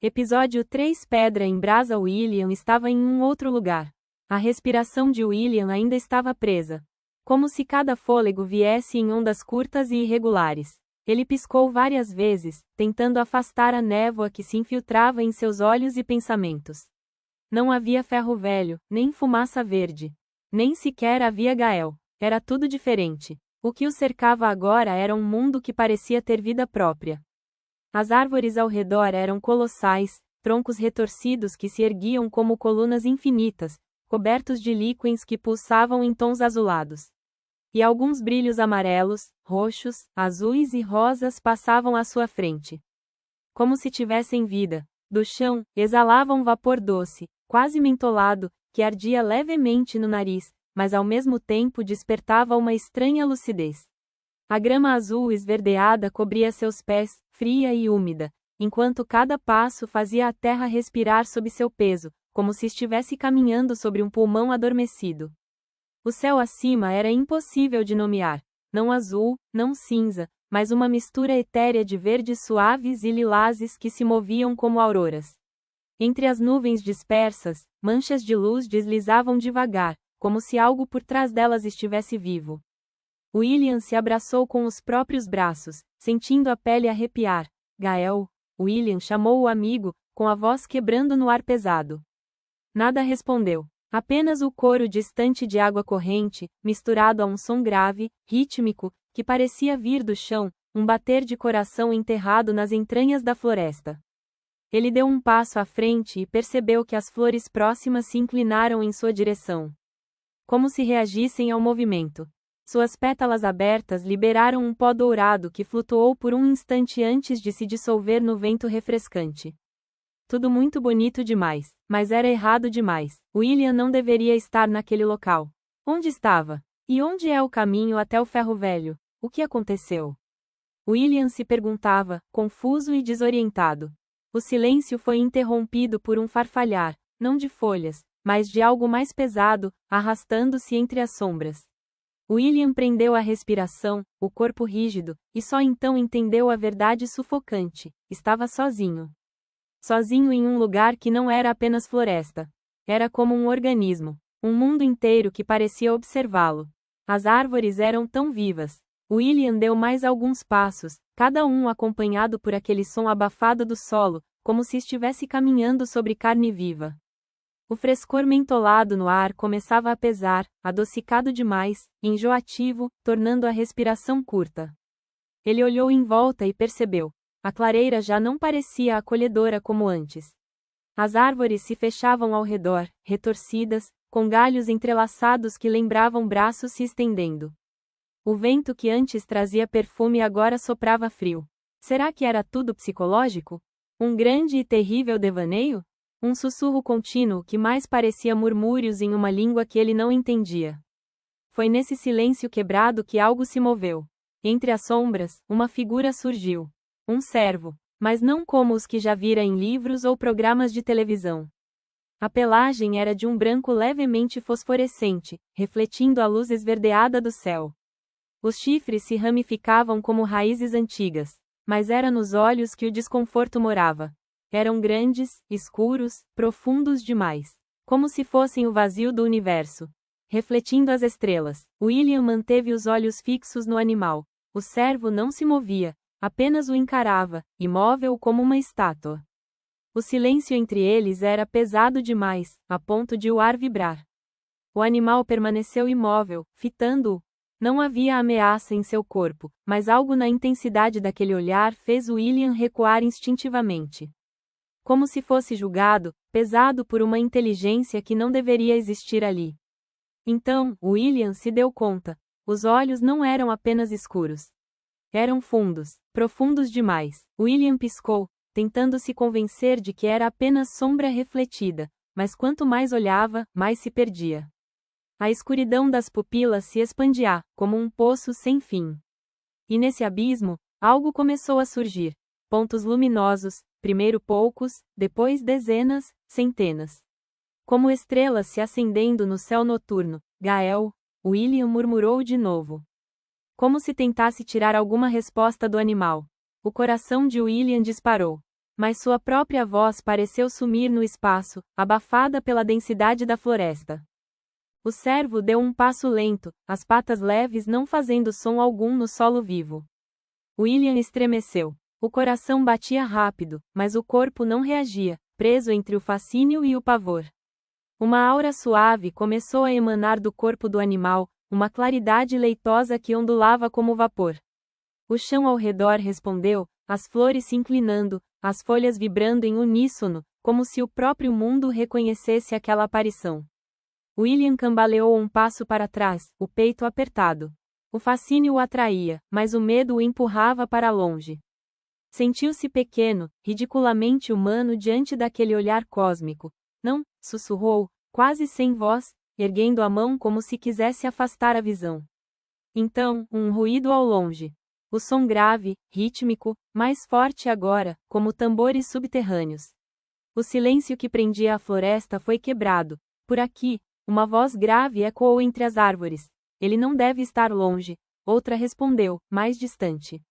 Episódio 3 Pedra em Brasa. William estava em um outro lugar. A respiração de William ainda estava presa. Como se cada fôlego viesse em ondas curtas e irregulares. Ele piscou várias vezes, tentando afastar a névoa que se infiltrava em seus olhos e pensamentos. Não havia ferro velho, nem fumaça verde. Nem sequer havia Gael. Era tudo diferente. O que o cercava agora era um mundo que parecia ter vida própria. As árvores ao redor eram colossais, troncos retorcidos que se erguiam como colunas infinitas, cobertos de líquens que pulsavam em tons azulados. E alguns brilhos amarelos, roxos, azuis e rosas passavam à sua frente. Como se tivessem vida. Do chão, exalava um vapor doce, quase mentolado, que ardia levemente no nariz, mas ao mesmo tempo despertava uma estranha lucidez. A grama azul esverdeada cobria seus pés, fria e úmida, enquanto cada passo fazia a terra respirar sob seu peso, como se estivesse caminhando sobre um pulmão adormecido. O céu acima era impossível de nomear, não azul, não cinza, mas uma mistura etérea de verdes suaves e lilazes que se moviam como auroras. Entre as nuvens dispersas, manchas de luz deslizavam devagar, como se algo por trás delas estivesse vivo. William se abraçou com os próprios braços, sentindo a pele arrepiar. Gael, William chamou o amigo, com a voz quebrando no ar pesado. Nada respondeu. Apenas o coro distante de água corrente, misturado a um som grave, rítmico, que parecia vir do chão, um bater de coração enterrado nas entranhas da floresta. Ele deu um passo à frente e percebeu que as flores próximas se inclinaram em sua direção. Como se reagissem ao movimento. Suas pétalas abertas liberaram um pó dourado que flutuou por um instante antes de se dissolver no vento refrescante. Tudo muito bonito demais, mas era errado demais. William não deveria estar naquele local. Onde estava? E onde é o caminho até o ferro velho? O que aconteceu? William se perguntava, confuso e desorientado. O silêncio foi interrompido por um farfalhar, não de folhas, mas de algo mais pesado, arrastando-se entre as sombras. William prendeu a respiração, o corpo rígido, e só então entendeu a verdade sufocante: estava sozinho. Sozinho em um lugar que não era apenas floresta. Era como um organismo, um mundo inteiro que parecia observá-lo. As árvores eram tão vivas. William deu mais alguns passos, cada um acompanhado por aquele som abafado do solo, como se estivesse caminhando sobre carne viva. O frescor mentolado no ar começava a pesar, adocicado demais, enjoativo, tornando a respiração curta. Ele olhou em volta e percebeu. A clareira já não parecia acolhedora como antes. As árvores se fechavam ao redor, retorcidas, com galhos entrelaçados que lembravam braços se estendendo. O vento que antes trazia perfume agora soprava frio. Será que era tudo psicológico? Um grande e terrível devaneio? Um sussurro contínuo que mais parecia murmúrios em uma língua que ele não entendia. Foi nesse silêncio quebrado que algo se moveu. Entre as sombras, uma figura surgiu. Um servo, mas não como os que já vira em livros ou programas de televisão. A pelagem era de um branco levemente fosforescente, refletindo a luz esverdeada do céu. Os chifres se ramificavam como raízes antigas, mas era nos olhos que o desconforto morava. Eram grandes, escuros, profundos demais. Como se fossem o vazio do universo. Refletindo as estrelas, William manteve os olhos fixos no animal. O servo não se movia, apenas o encarava, imóvel como uma estátua. O silêncio entre eles era pesado demais, a ponto de o ar vibrar. O animal permaneceu imóvel, fitando-o. Não havia ameaça em seu corpo, mas algo na intensidade daquele olhar fez William recuar instintivamente. Como se fosse julgado, pesado por uma inteligência que não deveria existir ali. Então, William se deu conta. Os olhos não eram apenas escuros. Eram fundos, profundos demais. William piscou, tentando se convencer de que era apenas sombra refletida, mas quanto mais olhava, mais se perdia. A escuridão das pupilas se expandia, como um poço sem fim. E nesse abismo, algo começou a surgir. Pontos luminosos, primeiro poucos, depois dezenas, centenas. Como estrelas se acendendo no céu noturno. Gael, William murmurou de novo. Como se tentasse tirar alguma resposta do animal. O coração de William disparou. mas sua própria voz pareceu sumir no espaço, abafada pela densidade da floresta. O cervo deu um passo lento, as patas leves não fazendo som algum no solo vivo. William estremeceu. O coração batia rápido, mas o corpo não reagia, preso entre o fascínio e o pavor. Uma aura suave começou a emanar do corpo do animal, uma claridade leitosa que ondulava como vapor. O chão ao redor respondeu, as flores se inclinando, as folhas vibrando em uníssono, como se o próprio mundo reconhecesse aquela aparição. William cambaleou um passo para trás, o peito apertado. O fascínio o atraía, mas o medo o empurrava para longe. Sentiu-se pequeno, ridiculamente humano diante daquele olhar cósmico. Não, sussurrou, quase sem voz, erguendo a mão como se quisesse afastar a visão. Então, um ruído ao longe. O som grave, rítmico, mais forte agora, como tambores subterrâneos. O silêncio que prendia a floresta foi quebrado. Por aqui, uma voz grave ecoou entre as árvores. Ele não deve estar longe. Outra respondeu, mais distante.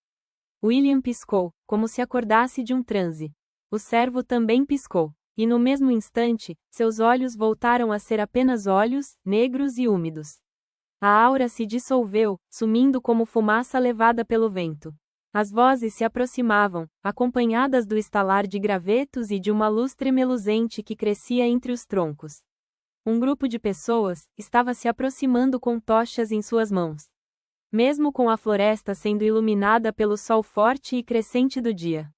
William piscou, como se acordasse de um transe. O cervo também piscou, e no mesmo instante, seus olhos voltaram a ser apenas olhos, negros e úmidos. A aura se dissolveu, sumindo como fumaça levada pelo vento. As vozes se aproximavam, acompanhadas do estalar de gravetos e de uma luz tremeluzente que crescia entre os troncos. Um grupo de pessoas estava se aproximando com tochas em suas mãos. Mesmo com a floresta sendo iluminada pelo sol forte e crescente do dia.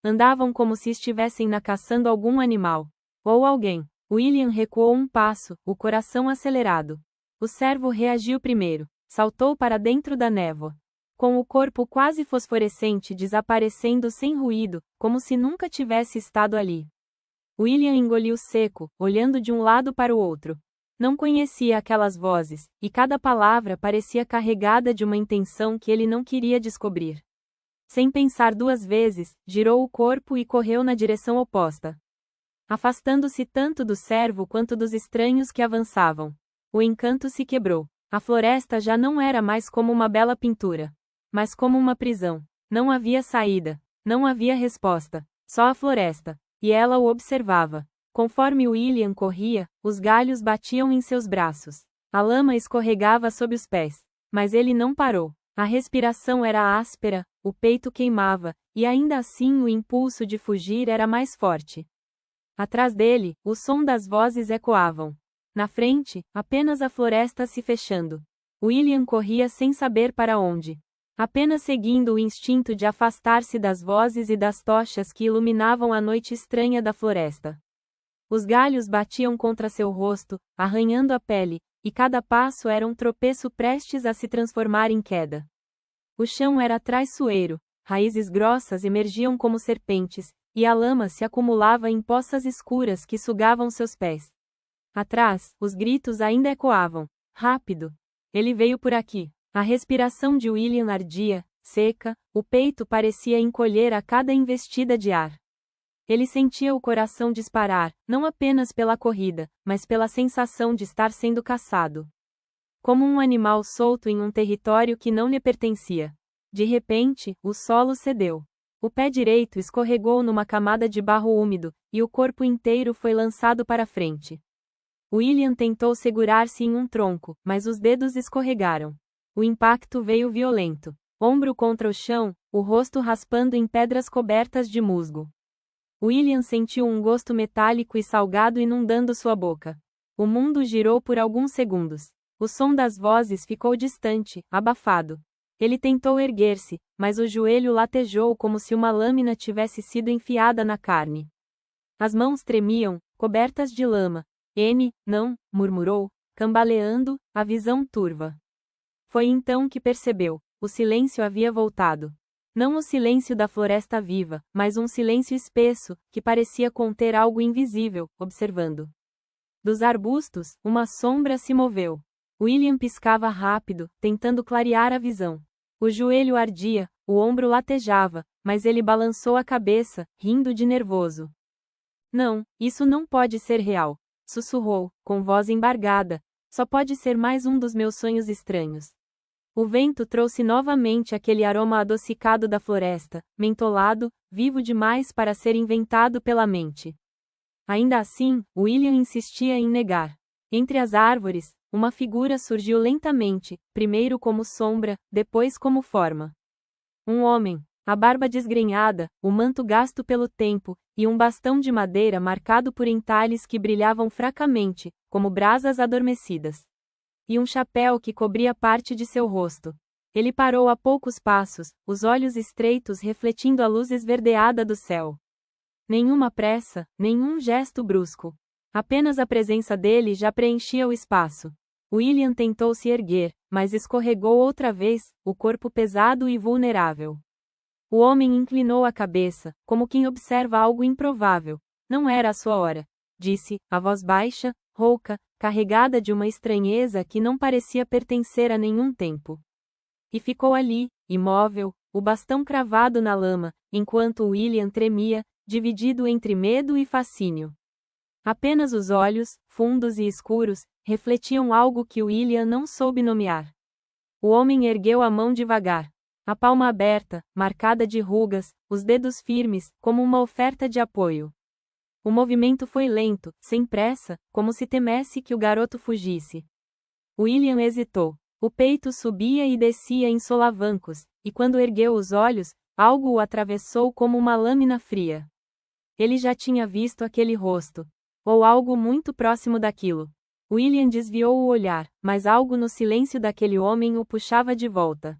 Andavam como se estivessem caçando algum animal. Ou alguém. William recuou um passo, o coração acelerado. O cervo reagiu primeiro, saltou para dentro da névoa. Com o corpo quase fosforescente desaparecendo sem ruído, como se nunca tivesse estado ali. William engoliu seco, olhando de um lado para o outro. Não conhecia aquelas vozes, e cada palavra parecia carregada de uma intenção que ele não queria descobrir. Sem pensar duas vezes, girou o corpo e correu na direção oposta. Afastando-se tanto do cervo quanto dos estranhos que avançavam. O encanto se quebrou. A floresta já não era mais como uma bela pintura, mas como uma prisão. Não havia saída, não havia resposta, só a floresta, e ela o observava. Conforme William corria, os galhos batiam em seus braços. A lama escorregava sob os pés. Mas ele não parou. A respiração era áspera, o peito queimava, e ainda assim o impulso de fugir era mais forte. Atrás dele, o som das vozes ecoavam. Na frente, apenas a floresta se fechando. William corria sem saber para onde. Apenas seguindo o instinto de afastar-se das vozes e das tochas que iluminavam a noite estranha da floresta. Os galhos batiam contra seu rosto, arranhando a pele, e cada passo era um tropeço prestes a se transformar em queda. O chão era traiçoeiro, raízes grossas emergiam como serpentes, e a lama se acumulava em poças escuras que sugavam seus pés. Atrás, os gritos ainda ecoavam. Rápido! Ele veio por aqui. A respiração de William ardia, seca, o peito parecia encolher a cada investida de ar. Ele sentia o coração disparar, não apenas pela corrida, mas pela sensação de estar sendo caçado. Como um animal solto em um território que não lhe pertencia. De repente, o solo cedeu. O pé direito escorregou numa camada de barro úmido, e o corpo inteiro foi lançado para frente. William tentou segurar-se em um tronco, mas os dedos escorregaram. O impacto veio violento. Ombro contra o chão, o rosto raspando em pedras cobertas de musgo. William sentiu um gosto metálico e salgado inundando sua boca. O mundo girou por alguns segundos. O som das vozes ficou distante, abafado. Ele tentou erguer-se, mas o joelho latejou como se uma lâmina tivesse sido enfiada na carne. As mãos tremiam, cobertas de lama. Não, murmurou, cambaleando, a visão turva. Foi então que percebeu, o silêncio havia voltado. Não o silêncio da floresta viva, mas um silêncio espesso, que parecia conter algo invisível, observando. Dos arbustos, uma sombra se moveu. William piscava rápido, tentando clarear a visão. O joelho ardia, o ombro latejava, mas ele balançou a cabeça, rindo de nervoso. Não, isso não pode ser real, sussurrou, com voz embargada. Só pode ser mais um dos meus sonhos estranhos. O vento trouxe novamente aquele aroma adocicado da floresta, mentolado, vivo demais para ser inventado pela mente. Ainda assim, William insistia em negar. Entre as árvores, uma figura surgiu lentamente, primeiro como sombra, depois como forma. Um homem, a barba desgrenhada, o manto gasto pelo tempo, e um bastão de madeira marcado por entalhes que brilhavam fracamente, como brasas adormecidas. E um chapéu que cobria parte de seu rosto. Ele parou a poucos passos, os olhos estreitos refletindo a luz esverdeada do céu. Nenhuma pressa, nenhum gesto brusco. Apenas a presença dele já preenchia o espaço. William tentou se erguer, mas escorregou outra vez, o corpo pesado e vulnerável. O homem inclinou a cabeça, como quem observa algo improvável. Não era a sua hora, disse, a voz baixa, rouca, carregada de uma estranheza que não parecia pertencer a nenhum tempo. E ficou ali, imóvel, o bastão cravado na lama, enquanto William tremia, dividido entre medo e fascínio. Apenas os olhos, fundos e escuros, refletiam algo que William não soube nomear. O homem ergueu a mão devagar. A palma aberta, marcada de rugas, os dedos firmes, como uma oferta de apoio. O movimento foi lento, sem pressa, como se temesse que o garoto fugisse. William hesitou. O peito subia e descia em solavancos, e quando ergueu os olhos, algo o atravessou como uma lâmina fria. Ele já tinha visto aquele rosto. Ou algo muito próximo daquilo. William desviou o olhar, mas algo no silêncio daquele homem o puxava de volta.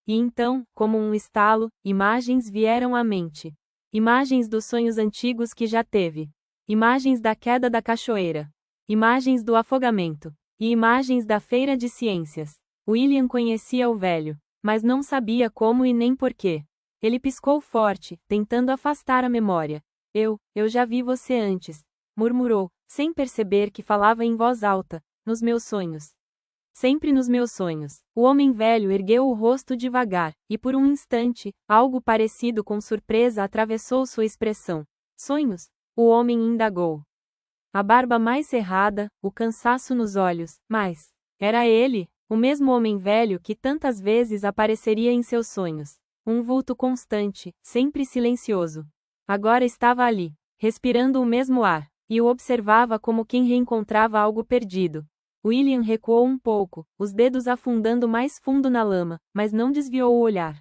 E então, como um estalo, imagens vieram à mente. Imagens dos sonhos antigos que já teve. Imagens da queda da cachoeira. Imagens do afogamento. E imagens da feira de ciências. William conhecia o velho, mas não sabia como e nem porquê. Ele piscou forte, tentando afastar a memória. Eu já vi você antes, murmurou, sem perceber que falava em voz alta, nos meus sonhos. Sempre nos meus sonhos. O homem velho ergueu o rosto devagar, e por um instante, algo parecido com surpresa atravessou sua expressão. Sonhos? O homem indagou. A barba mais cerrada, o cansaço nos olhos, mas era ele, o mesmo homem velho que tantas vezes apareceria em seus sonhos. Um vulto constante, sempre silencioso. Agora estava ali, respirando o mesmo ar, e o observava como quem reencontrava algo perdido. William recuou um pouco, os dedos afundando mais fundo na lama, mas não desviou o olhar.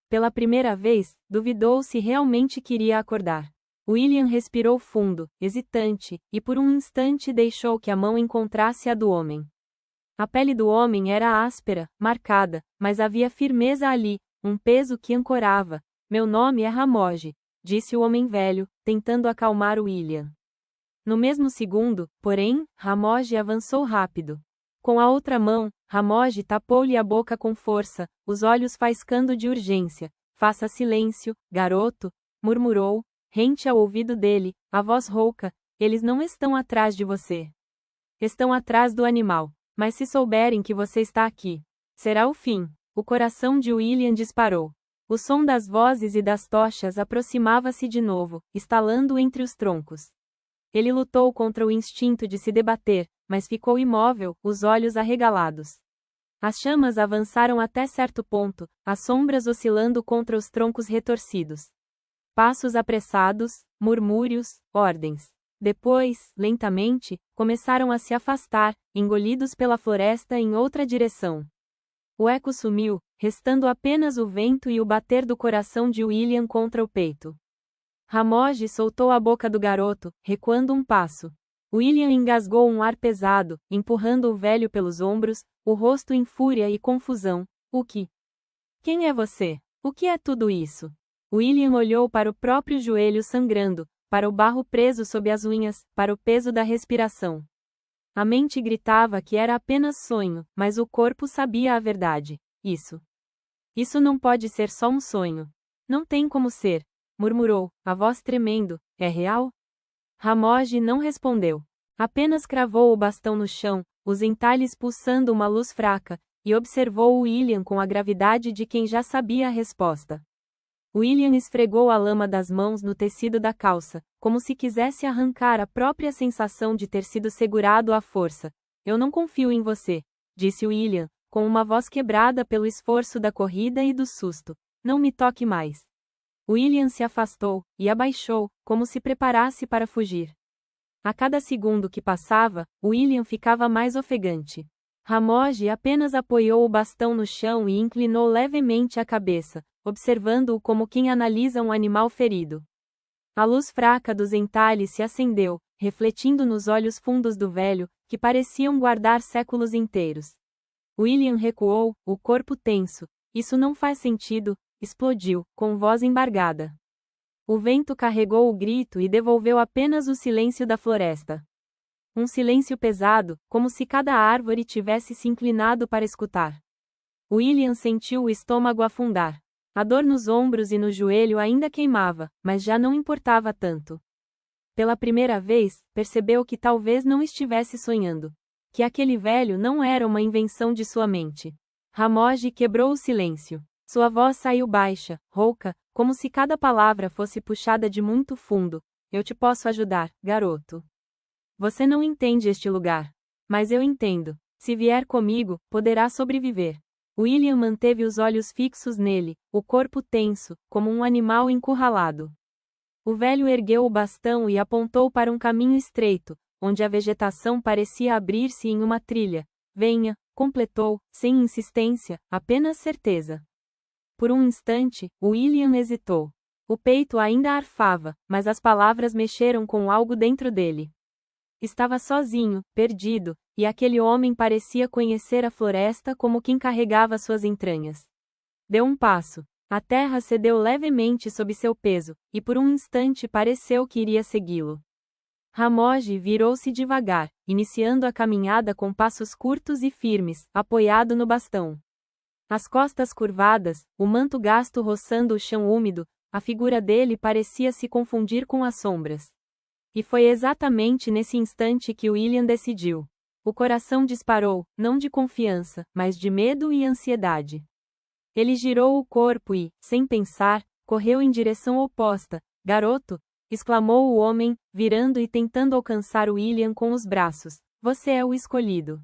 Pela primeira vez, duvidou se realmente queria acordar. William respirou fundo, hesitante, e por um instante deixou que a mão encontrasse a do homem. A pele do homem era áspera, marcada, mas havia firmeza ali, um peso que ancorava. Meu nome é Ramogi, disse o homem velho, tentando acalmar William. No mesmo segundo, porém, Ramogi avançou rápido. Com a outra mão, Ramogi tapou-lhe a boca com força, os olhos faiscando de urgência. Faça silêncio, garoto, murmurou, rente ao ouvido dele, a voz rouca, eles não estão atrás de você. Estão atrás do animal, mas se souberem que você está aqui, será o fim. O coração de William disparou. O som das vozes e das tochas aproximava-se de novo, estalando entre os troncos. Ele lutou contra o instinto de se debater, mas ficou imóvel, os olhos arregalados. As chamas avançaram até certo ponto, as sombras oscilando contra os troncos retorcidos. Passos apressados, murmúrios, ordens. Depois, lentamente, começaram a se afastar, engolidos pela floresta em outra direção. O eco sumiu, restando apenas o vento e o bater do coração de William contra o peito. Ramogi soltou a boca do garoto, recuando um passo. William engasgou um ar pesado, empurrando o velho pelos ombros, o rosto em fúria e confusão. O que? Quem é você? O que é tudo isso? William olhou para o próprio joelho sangrando, para o barro preso sob as unhas, para o peso da respiração. A mente gritava que era apenas sonho, mas o corpo sabia a verdade. Isso não pode ser só um sonho. Não tem como ser, murmurou, a voz tremendo. É real? Ramogi não respondeu. Apenas cravou o bastão no chão, os entalhes pulsando uma luz fraca, e observou William com a gravidade de quem já sabia a resposta. William esfregou a lama das mãos no tecido da calça, como se quisesse arrancar a própria sensação de ter sido segurado à força. Eu não confio em você, disse William, com uma voz quebrada pelo esforço da corrida e do susto. Não me toque mais. William se afastou, e abaixou, como se preparasse para fugir. A cada segundo que passava, William ficava mais ofegante. Ramogi apenas apoiou o bastão no chão e inclinou levemente a cabeça, observando-o como quem analisa um animal ferido. A luz fraca dos entalhes se acendeu, refletindo nos olhos fundos do velho, que pareciam guardar séculos inteiros. William recuou, o corpo tenso. Isso não faz sentido, explodiu, com voz embargada. O vento carregou o grito e devolveu apenas o silêncio da floresta. Um silêncio pesado, como se cada árvore tivesse se inclinado para escutar. William sentiu o estômago afundar. A dor nos ombros e no joelho ainda queimava, mas já não importava tanto. Pela primeira vez, percebeu que talvez não estivesse sonhando. Que aquele velho não era uma invenção de sua mente. Ramogi quebrou o silêncio. Sua voz saiu baixa, rouca, como se cada palavra fosse puxada de muito fundo. Eu te posso ajudar, garoto. Você não entende este lugar. Mas eu entendo. Se vier comigo, poderá sobreviver. William manteve os olhos fixos nele, o corpo tenso, como um animal encurralado. O velho ergueu o bastão e apontou para um caminho estreito, onde a vegetação parecia abrir-se em uma trilha. Venha, completou, sem insistência, apenas certeza. Por um instante, William hesitou. O peito ainda arfava, mas as palavras mexeram com algo dentro dele. Estava sozinho, perdido, e aquele homem parecia conhecer a floresta como quem carregava suas entranhas. Deu um passo. A terra cedeu levemente sob seu peso, e por um instante pareceu que iria segui-lo. Ramogi virou-se devagar, iniciando a caminhada com passos curtos e firmes, apoiado no bastão. As costas curvadas, o manto gasto roçando o chão úmido, a figura dele parecia se confundir com as sombras. E foi exatamente nesse instante que William decidiu. O coração disparou, não de confiança, mas de medo e ansiedade. Ele girou o corpo e, sem pensar, correu em direção oposta. Garoto! Exclamou o homem, virando e tentando alcançar William com os braços. Você é o escolhido.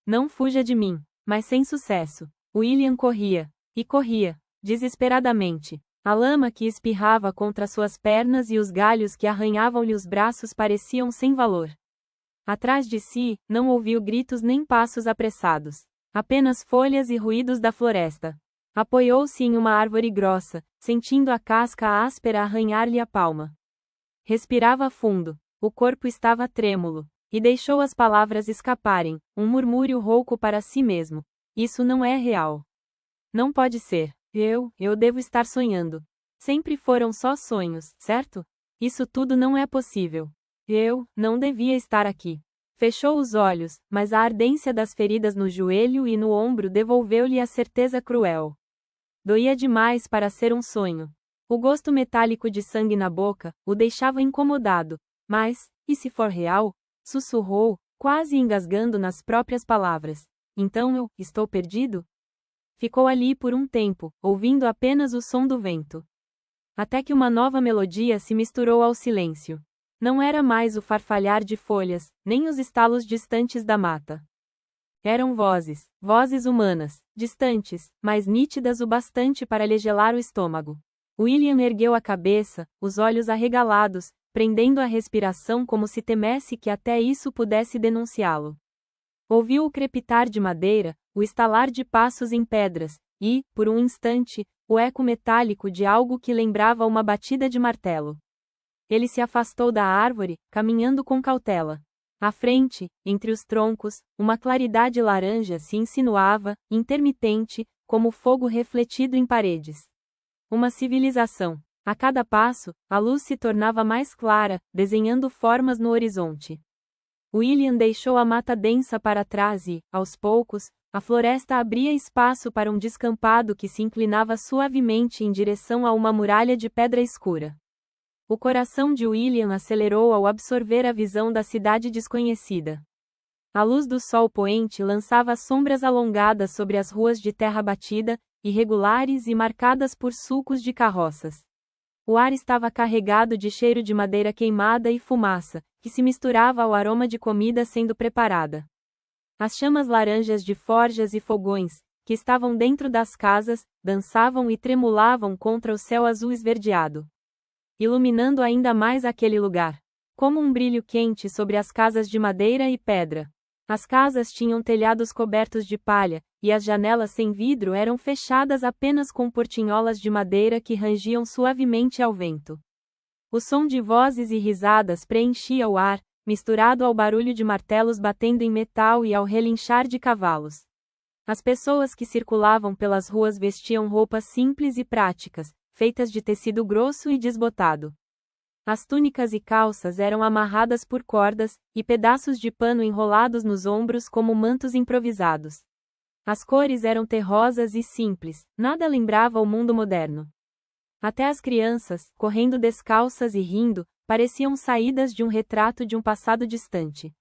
Não fuja de mim. Mas sem sucesso. William corria. E corria. Desesperadamente. A lama que espirrava contra suas pernas e os galhos que arranhavam-lhe os braços pareciam sem valor. Atrás de si, não ouviu gritos nem passos apressados. Apenas folhas e ruídos da floresta. Apoiou-se em uma árvore grossa, sentindo a casca áspera arranhar-lhe a palma. Respirava fundo. O corpo estava trêmulo. E deixou as palavras escaparem, um murmúrio rouco para si mesmo. Isso não é real. Não pode ser. Eu devo estar sonhando. Sempre foram só sonhos, certo? Isso tudo não é possível. Eu não devia estar aqui. Fechou os olhos, mas a ardência das feridas no joelho e no ombro devolveu-lhe a certeza cruel. Doía demais para ser um sonho. O gosto metálico de sangue na boca o deixava incomodado. Mas, e se for real? Sussurrou, quase engasgando nas próprias palavras. Então eu estou perdido? Ficou ali por um tempo, ouvindo apenas o som do vento. Até que uma nova melodia se misturou ao silêncio. Não era mais o farfalhar de folhas, nem os estalos distantes da mata. Eram vozes, vozes humanas, distantes, mas nítidas o bastante para lhe gelar o estômago. William ergueu a cabeça, os olhos arregalados, prendendo a respiração como se temesse que até isso pudesse denunciá-lo. Ouviu o crepitar de madeira, o estalar de passos em pedras, e, por um instante, o eco metálico de algo que lembrava uma batida de martelo. Ele se afastou da árvore, caminhando com cautela. À frente, entre os troncos, uma claridade laranja se insinuava, intermitente, como fogo refletido em paredes. Uma civilização. A cada passo, a luz se tornava mais clara, desenhando formas no horizonte. William deixou a mata densa para trás e, aos poucos, a floresta abria espaço para um descampado que se inclinava suavemente em direção a uma muralha de pedra escura. O coração de William acelerou ao absorver a visão da cidade desconhecida. A luz do sol poente lançava sombras alongadas sobre as ruas de terra batida, irregulares e marcadas por sulcos de carroças. O ar estava carregado de cheiro de madeira queimada e fumaça, que se misturava ao aroma de comida sendo preparada. As chamas laranjas de forjas e fogões, que estavam dentro das casas, dançavam e tremulavam contra o céu azul esverdeado, iluminando ainda mais aquele lugar, como um brilho quente sobre as casas de madeira e pedra. As casas tinham telhados cobertos de palha, e as janelas sem vidro eram fechadas apenas com portinholas de madeira que rangiam suavemente ao vento. O som de vozes e risadas preenchia o ar, misturado ao barulho de martelos batendo em metal e ao relinchar de cavalos. As pessoas que circulavam pelas ruas vestiam roupas simples e práticas, feitas de tecido grosso e desbotado. As túnicas e calças eram amarradas por cordas, e pedaços de pano enrolados nos ombros como mantos improvisados. As cores eram terrosas e simples, nada lembrava o mundo moderno. Até as crianças, correndo descalças e rindo, pareciam saídas de um retrato de um passado distante.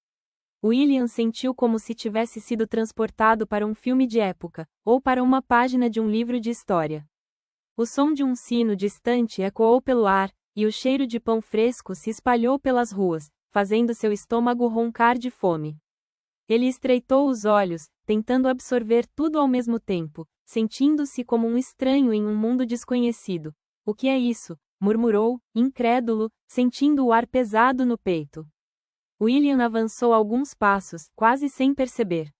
William sentiu como se tivesse sido transportado para um filme de época, ou para uma página de um livro de história. O som de um sino distante ecoou pelo ar, e o cheiro de pão fresco se espalhou pelas ruas, fazendo seu estômago roncar de fome. Ele estreitou os olhos, tentando absorver tudo ao mesmo tempo, sentindo-se como um estranho em um mundo desconhecido. O que é isso? Murmurou, incrédulo, sentindo o ar pesado no peito. William avançou alguns passos, quase sem perceber.